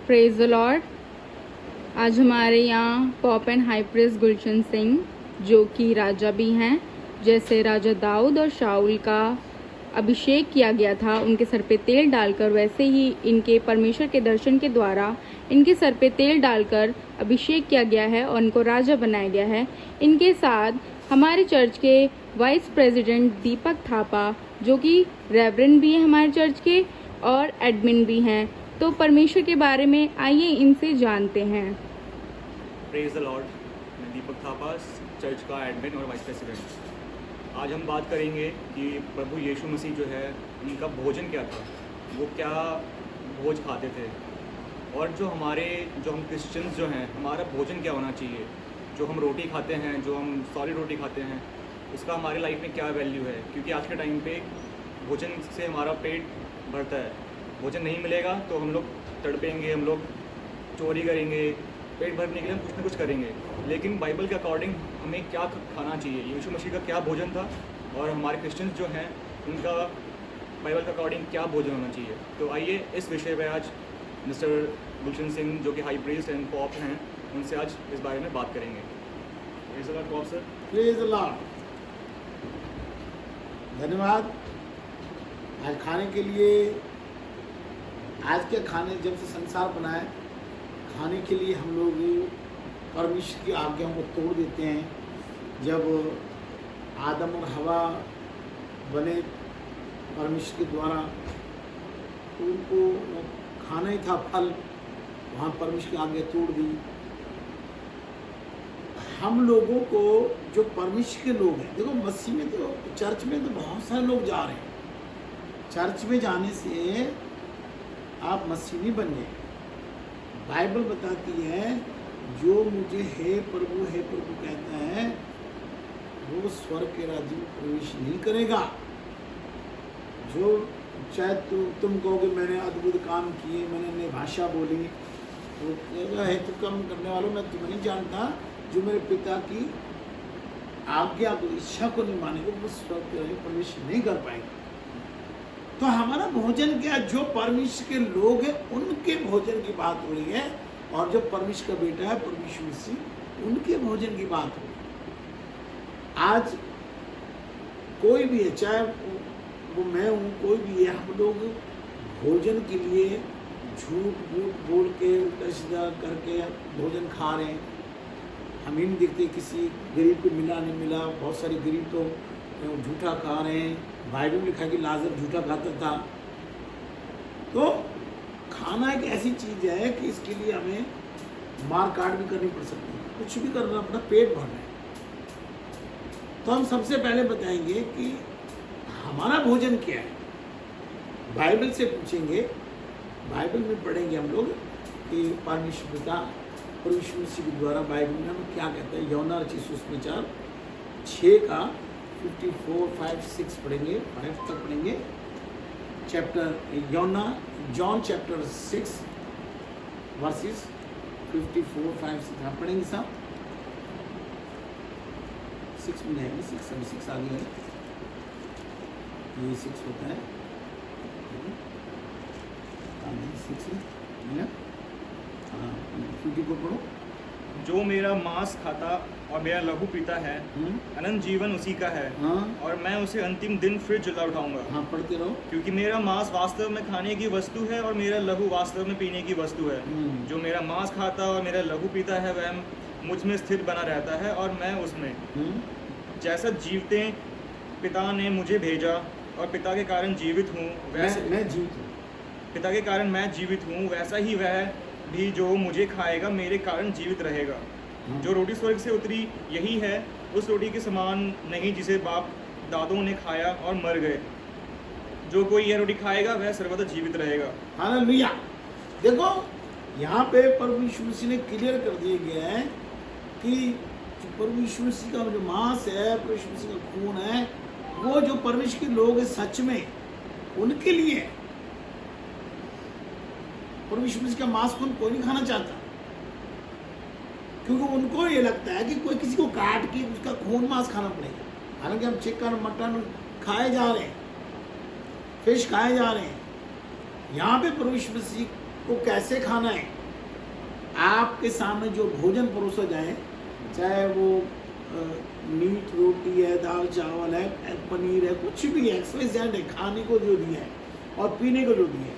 Praise the Lord. आज हमारे यहाँ पॉप एंड हाई प्रेस्ट गुलशन सिंह, जो कि राजा भी हैं, जैसे राजा दाऊद और शाऊल का अभिषेक किया गया था उनके सर पे तेल डालकर, वैसे ही इनके परमेश्वर के दर्शन के द्वारा इनके सर पे तेल डालकर अभिषेक किया गया है और इनको राजा बनाया गया है। इनके साथ हमारे चर्च के वाइस प्रेसिडेंट दीपक थापा, जो कि रेवरेंड भी हैं हमारे चर्च के और एडमिन भी हैं। तो परमेश्वर के बारे में आइए इनसे जानते हैं। Praise the Lord. मैं दीपक थापा, चर्च का एडमिन और वाइस प्रेसिडेंट। आज हम बात करेंगे कि प्रभु यीशु मसीह जो है, उनका भोजन क्या था, वो क्या भोज खाते थे, और जो हम क्रिश्चियंस जो हैं, हमारा भोजन क्या होना चाहिए। जो हम रोटी खाते हैं, जो हम सॉलिड रोटी खाते हैं, उसका हमारे लाइफ में क्या वैल्यू है। क्योंकि आज के टाइम पे भोजन से हमारा पेट भरता है। भोजन नहीं मिलेगा तो हम लोग तड़पेंगे, हम लोग चोरी करेंगे, पेट भरने के लिए हम कुछ ना कुछ करेंगे। लेकिन बाइबल के अकॉर्डिंग हमें क्या खाना चाहिए, यीशु मसीह का क्या भोजन था, और हमारे क्रिश्चियंस जो हैं उनका बाइबल के अकॉर्डिंग क्या भोजन होना चाहिए। तो आइए इस विषय पर आज मिस्टर गुलशन सिंह, जो कि हाई प्रीस्ट एंड पॉप हैं, उनसे आज इस बारे में बात करेंगे। Praise the Lord pop sir. Praise the Lord. धन्यवाद। आज खाने के लिए, आज के खाने जब से संसार बना है, खाने के लिए हम लोग परमेश्वर की आज्ञाओं को तोड़ देते हैं। जब आदम और हवा बने परमेश्वर के द्वारा, तो उनको खाना ही था फल, वहाँ परमेश्वर की आज्ञा तोड़ दी। हम लोगों को, जो परमेश्वर के लोग हैं, देखो मसीह में तो, चर्च में तो बहुत सारे लोग जा रहे हैं। चर्च में जाने से आप मसीह नहीं बन जाए। बाइबल बताती है, जो मुझे हे प्रभु कहता है, वो स्वर्ग के राज्य में प्रवेश नहीं करेगा। जो चाहे तुम कहोगे मैंने अद्भुत काम किए, मैंने नई भाषा बोली, तो कहेगा हे तुम कम करने वालों, मैं तुम्हें नहीं जानता। जो मेरे पिता की आज्ञा को, इच्छा को नहीं मानेगा, वो स्वर्ग के राज्य में प्रवेश नहीं कर पाएगा। तो हमारा भोजन क्या, जो परमेश्वर के लोग हैं उनके भोजन की बात हो रही है, और जो परमेश्वर का बेटा है परमेश्वर मसीह, उनके भोजन की बात हो रही है। आज कोई भी है, चाहे वो मैं हूँ, कोई भी है, हम लोग भोजन के लिए झूठ मूठ बोल के, उल्टा सीधा करके भोजन खा रहे हैं। हम ही नहीं देखते किसी गरीब को मिला नहीं मिला। बहुत सारे गरीब तो झूठा खा रहे हैं। बाइबल में लिखा कि लाजर झूठा खाता था। तो खाना एक ऐसी चीज़ है कि इसके लिए हमें मार काट भी करनी पड़ सकती है, कुछ भी करना, अपना पेट भरना है। तो हम सबसे पहले बताएंगे कि हमारा भोजन क्या है। बाइबल से पूछेंगे, बाइबल में पढ़ेंगे हम लोग कि परमेश्वर पिता परमेश्वर मसीह के द्वारा बाइबल में हमें क्या कहता है। यूहन्ना रचित सुसमाचार 6 का 54, 5, 6 पढ़ेंगे, 5 तक पढ़ेंगे। चैप्टर यूहन्ना, जॉन चैप्टर 6 वर्सेस 54, 5, 6 आप पढ़ेंगे साहब। 6 में जाएंगे, 6 अभी 6 आगे है, ये 6 होता है, 6 है। हाँ, 54 पढ़ो। जो मेरा मांस खाता और मेरा लहू पीता है, अनंत जीवन उसी का है। हाँ, और मैं उसे अंतिम दिन फिर जिला उठाऊंगा। हाँ पढ़ते रहो। क्योंकि मेरा मांस वास्तव में खाने की वस्तु है और मेरा लहू वास्तव में पीने की वस्तु है। जो मेरा मांस खाता और मेरा लहू पीता है, वह मुझ में स्थिर बना रहता है और मैं उसमें। जैसा जीवते पिता ने मुझे भेजा और पिता के कारण जीवित हूँ, वैसे मैं जीवित हूँ। पिता के कारण मैं जीवित हूँ, वैसा ही वह भी जो मुझे खाएगा मेरे कारण जीवित रहेगा। जो रोटी स्वर्ग से उतरी यही है, उस रोटी के समान नहीं जिसे बाप दादों ने खाया और मर गए। जो कोई यह रोटी खाएगा वह सर्वदा जीवित रहेगा। हालेलुया। देखो यहाँ पे प्रभु यीशु मसीह ने क्लियर कर दिया गया है कि प्रभु यीशु मसीह का जो मांस है, प्रभु यीशु मसीह का खून है, वो जो परमेश्वर के लोग हैं सच में, उनके लिए है। प्रभु यीशु मसीह का मांस खून कोई नहीं खाना चाहता, क्योंकि उनको ये लगता है कि कोई किसी को काट के उसका खून मांस खाना पड़ेगा। हालांकि हम चिकन मटन खाए जा रहे हैं, फिश खाए जा रहे हैं। यहाँ पे प्रभु यीशु मसीह को कैसे खाना है। आपके सामने जो भोजन परोसा जाए, चाहे वो मीट रोटी है, दाल चावल है, पनीर है, कुछ भी है, XYZ है, खाने को जो दिया है और पीने को जो दिया है,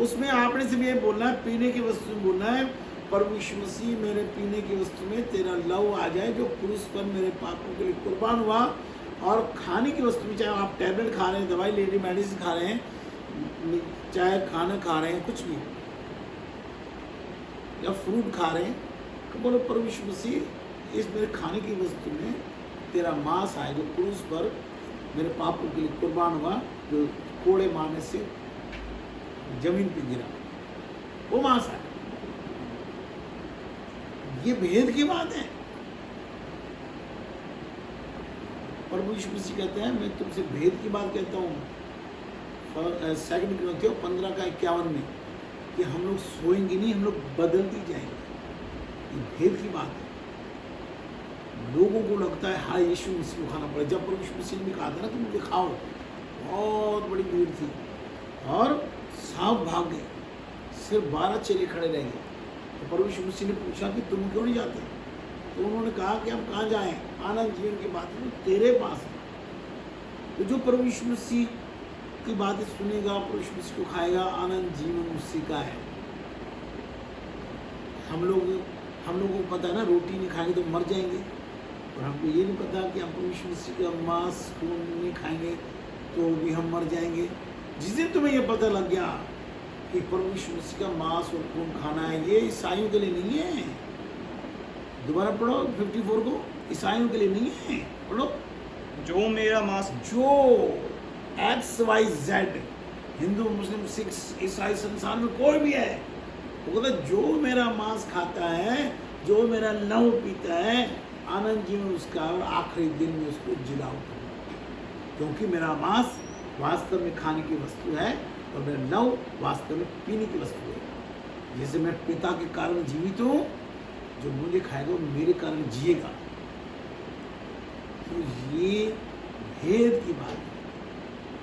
उसमें आपने सिर्फ ये बोलना है, पीने की वस्तु में बोलना है, प्रभु यीशु मसीह मेरे पीने की वस्तु में तेरा लहू आ जाए जो क्रूस पर मेरे पापों के लिए कुर्बान हुआ। और खाने की वस्तु में चाहे आप टैबलेट खा रहे हैं, दवाई ले रहे, मेडिसिन खा रहे हैं, चाहे खाना खा रहे हैं, कुछ भी, या फ्रूट खा रहे हैं, तो बोलो प्रभु यीशु मसीह इस मेरे खाने की वस्तु में तेरा मांस आए जो क्रूस पर मेरे पापों के लिए कुर्बान हुआ, जो कोड़े मारने से जमीन पे गिरा, वो मांस आए। ये भेद की बात है। प्रभु यीशु मसीह कहते हैं मैं तुमसे भेद की बात कहता हूँ, 2 कुरिन्थियों 15:51 में, कि हम लोग सोएंगे नहीं, हम लोग बदलती जाएंगे। ये भेद की बात है। लोगों को लगता है हाँ यीशु मसीह को खाना पड़े। जब प्रभु यीशु मसीह ने कहा था ना तुम मुझे खाओ, बहुत बड़ी भीड़ थी और सांप भाग गए, सिर्फ 12 चेले खड़े रह गए। तो प्रभु यीशु मसीह ने पूछा कि तुम क्यों नहीं जाते? तो उन्होंने कहा कि हम कहाँ जाएं, आनंद जीवन की बात तो तेरे पास है। तो जो प्रभु यीशु मसीह की बातें सुनेगा, प्रभु यीशु मसीह को खाएगा, आनंद जीवन उसी का है। हम लोगों को पता है ना, रोटी नहीं खाएंगे तो मर जाएंगे, और हमको ये नहीं पता कि हम प्रभु यीशु मसीह का मांस खून नहीं खाएंगे तो भी हम मर जाएंगे। जिस दिन तुम्हें ये पता लग गया कि प्रभु यीशु मसीह का मांस और खून खाना है, ये ईसाइयों के लिए नहीं है। दोबारा पढ़ो 54 को, ईसाइयों के लिए नहीं है। पढ़ो, जो मेरा मांस, जो XYZ, हिंदू मुस्लिम सिख ईसाई संसार में कोई भी है, वो कहता जो मेरा मांस खाता है, जो मेरा लहू पीता है, आनंद जीवन उसका, और आखिरी दिन में उसको जिलाओ, क्योंकि मेरा मांस वास्तव में खाने की वस्तु है और मेरा लहू वास्तव में पीने की वस्तु है। जैसे मैं पिता के कारण जीवित हूँ, जो मुझे खाएगा वो मेरे कारण जिएगा। तो ये भेद की बात है,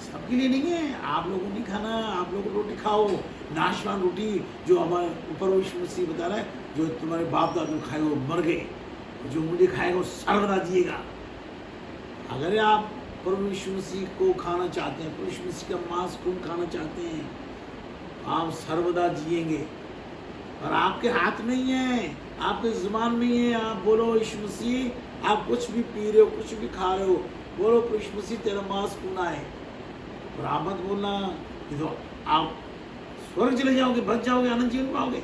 सबके लिए नहीं है। आप लोगों को नहीं खाना, आप लोग रोटी खाओ, नाशवान रोटी, जो हमारे ऊपर यीशु मसीह बता रहा है, जो तुम्हारे बाप दादा खाए वो मर गए, जो मुझे खाएगा वो सर्वदा जिएगा। अगर आप प्रभु यीशु मसीह को खाना चाहते हैं, प्रभु यीशु मसीह का मांस खून खाना चाहते हैं, आप सर्वदा जिएंगे। और आपके हाथ में ही है, आपके जुबान में ही है। आप बोलो यीशु मसीह, आप कुछ भी पी रहे हो, कुछ भी खा रहे हो, बोलो प्रभु यीशु मसीह तेरा मांस खून आए। और आप मत बोलना तो आप स्वर्ग चले जाओगे, बच जाओगे, आनंद जीवन पाओगे।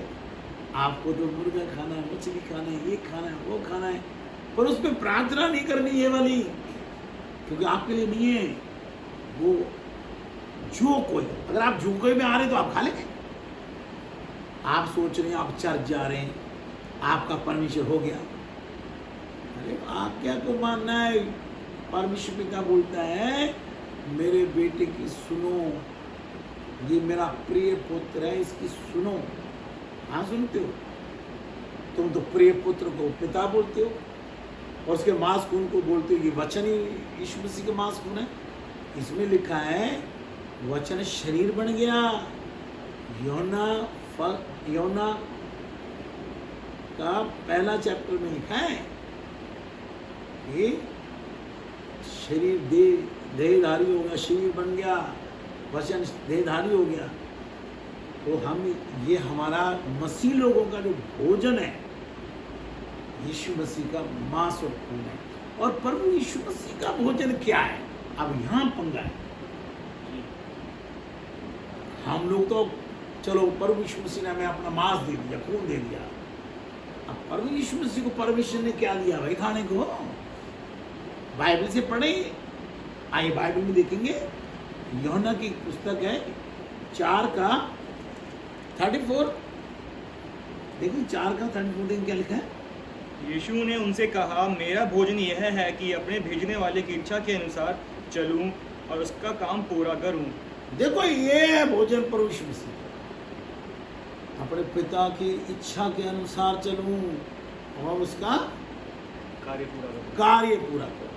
आपको तो मुर्गा खाना है, मछली खाना है, ये खाना है, वो खाना है, पर उस पर प्रार्थना नहीं करनी ये वाली, क्योंकि आपके लिए नहीं है वो। जो कोई, अगर आप झोंके में आ रहे तो आप खा लेंगे। आप सोच रहे हैं आप चर्च जा रहे हैं, आपका परमेश्वर हो गया, अरे आप क्या को मानना है? परमेश्वर पिता बोलता है मेरे बेटे की सुनो, ये मेरा प्रिय पुत्र है, इसकी सुनो। हाँ सुनते हो? तुम तो प्रिय पुत्र को पिता बोलते हो और उसके मांस खून को बोलते हो। ये वचन ही यीशु मसीह का मांस खून है। इसमें लिखा है वचन शरीर बन गया। यूहन्ना का पहला चैप्टर में लिखा है ये शरीर देहधारी हो गया, शरीर बन गया, वचन देहधारी हो गया। तो हम ये हमारा मसीह लोगों का जो भोजन है यीशु मसीह का मांस और खून है। और प्रभु यीशु मसीह का भोजन क्या है? अब यहाँ पंगा है। हम लोग तो चलो प्रभु यीशु मसीह ने हमें अपना मांस दे दिया, खून दे दिया। अब प्रभु यीशु मसीह को परमेश्वर ने क्या दिया भाई खाने को? बाइबल से पढ़े, आइए बाइबल में देखेंगे। यूहन्ना की पुस्तक है 4:34, देखिए 4:34 देखिए क्या लिखा है। यीशु ने उनसे कहा, मेरा भोजन यह है कि अपने भेजने वाले की इच्छा के अनुसार चलूं और उसका काम पूरा करूं। देखो ये है भोजन प्रभु यीशु मसीह, अपने पिता की इच्छा के अनुसार चलूं और उसका कार्य पूरा करूं।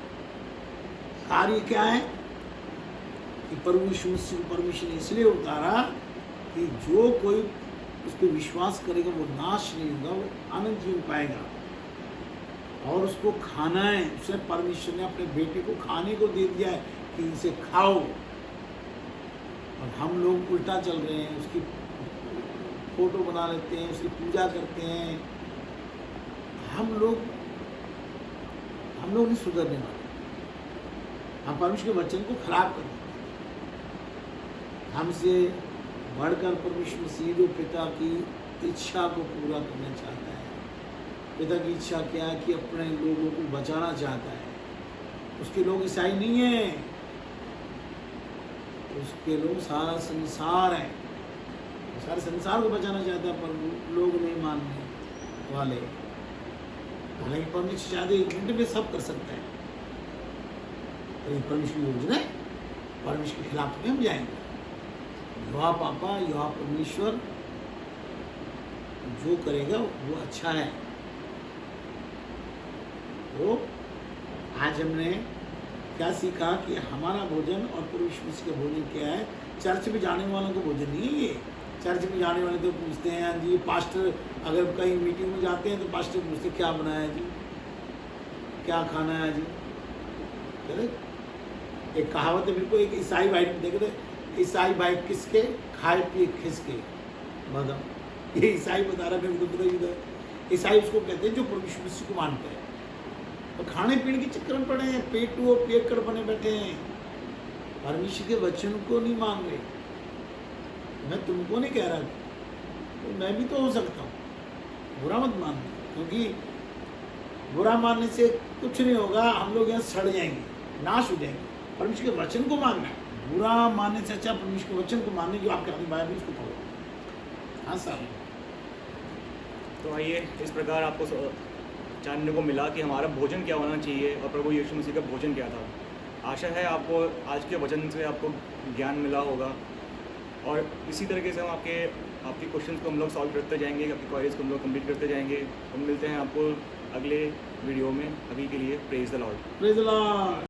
कार्य क्या है कि प्रभु यीशु मसीह को परमेश्वर ने इसलिए उतारा कि जो कोई उस पर विश्वास करेगा वो नाश नहीं होगा, वो आनंद जीवन पाएगा। और उसको खाना है, उसने परमेश्वर ने अपने बेटे को खाने को दे दिया है कि इसे खाओ। और हम लोग उल्टा चल रहे हैं, उसकी फोटो बना लेते हैं, उसकी पूजा करते हैं। हम लोग नहीं सुधरने वाले, हम परमेश्वर के वचन को खराब कर देते हैं। हमसे बढ़कर परमेश्वर मसीह जो पिता की इच्छा को पूरा करना चाहता है। पिता की इच्छा क्या है कि अपने लोगों को बचाना चाहता है। उसके लोग ईसाई नहीं हैं, उसके लोग सारा संसार है, सारे संसार को बचाना चाहता है, पर लोग नहीं मानने वाले। हालांकि परमेश्वर चाहते एक घंटे में सब कर सकता है, लेकिन परमेश्वर की योजना है, परमेश्वर के खिलाफ नहीं हम जाएंगे। यहोवा पापा, यहोवा परमेश्वर जो करेगा वो अच्छा है। तो आज हमने क्या सीखा कि हमारा भोजन और परमेश्वर का भोजन क्या है। चर्च में जाने वालों का भोजन नहीं है ये। चर्च में जाने वाले तो पूछते हैं जी, पास्टर अगर कहीं मीटिंग में जाते हैं तो पास्टर पूछते क्या बनाया है जी, क्या खाना है जी। एक कहावत है, मेरे को एक ईसाई भाई में देखे थे, ईसाई भाई किसके खाए पिए खिसके। मतलब ये ईसाई बता रहा है, मेरे को पता ही था। ईसाई उसको कहते हैं जो परमेश्वर मसीह को मानते हैं, और खाने पीने के चक्कर में पड़े हैं, पेटू और पियक्कड़ बने बैठे हैं, परमेश्वर के वचन को नहीं मान रहे। मैं तुमको नहीं कह रहा, तो मैं भी तो हो सकता हूँ। बुरा मत मानना, क्योंकि बुरा मानने से कुछ नहीं होगा, हम लोग यहाँ सड़ जाएंगे, नाश हो जाएंगे। परमेश्वर के वचन को मानना है, बुरा मानने से अच्छा परमेश्वर के वचन को मानने, जो आपके अपनी बाइबल उसको पढ़ो। हाँ साहब। तो आइए, इस प्रकार आपको जानने को मिला कि हमारा भोजन क्या होना चाहिए और प्रभु यीशु मसीह का भोजन क्या था। आशा है आपको आज के वचन से आपको ज्ञान मिला होगा, और इसी तरीके से हम आपके क्वेश्चंस को हम लोग सॉल्व करते जाएंगे, आपकी क्वेरीज को हम लोग कंप्लीट करते जाएंगे। हम मिलते हैं आपको अगले वीडियो में। अभी के लिए praise the Lord. Praise the Lord.